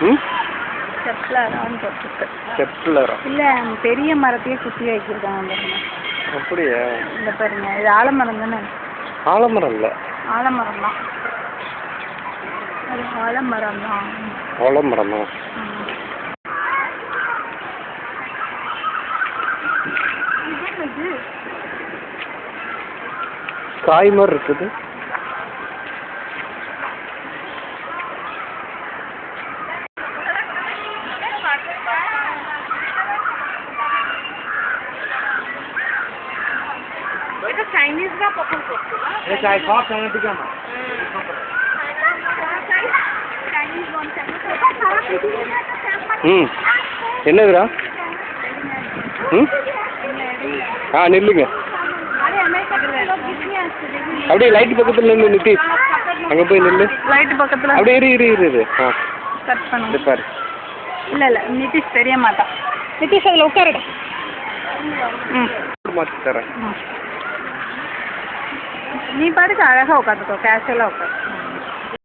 ம் ஸ்டெப்லரான்னு போட்டுருக்கு. ஸ்டெப்லரா? இல்லை, பெரிய மரத்தையே குத்தி வைக்கிருக்காங்க பாருங்க. அப்படியா? இந்த பாருங்க, இது ஆலமரம் தானே? ஆலமரம் இல்லை, ஆலமரம் தான். அது ஆலமரம் தான். ஆலமரமா? இது காய் மாதிரி இருக்குது. এটা চাইনিজ না কখন করছো না? এই চাই খাওয়া চাইনা দিকে না। চাইনিজ বন চাইনিজ এটা সারা পৃথিবীতে একটা ফেমাস। என்னதுடா? நில்லுங்க. அரே அமெரிக்கால लोग कितनी आते देखिए। அப்படியே லைட் பக்கத்துல நின்னு நிதிஷ். அங்க போய் நில்லு. லைட் பக்கத்துல. அப்படியே இரு. கட் பண்ணு. இது பாரு. இல்ல நிதிஷ் தெரிய மாட்டான். நிதிஷ் அதுல உட்காருடா. மாத்தி தரேன். நீ பாட்டுக்கு அழகா உட்காந்துக்கோ, கேஷுவலா உட்காரு.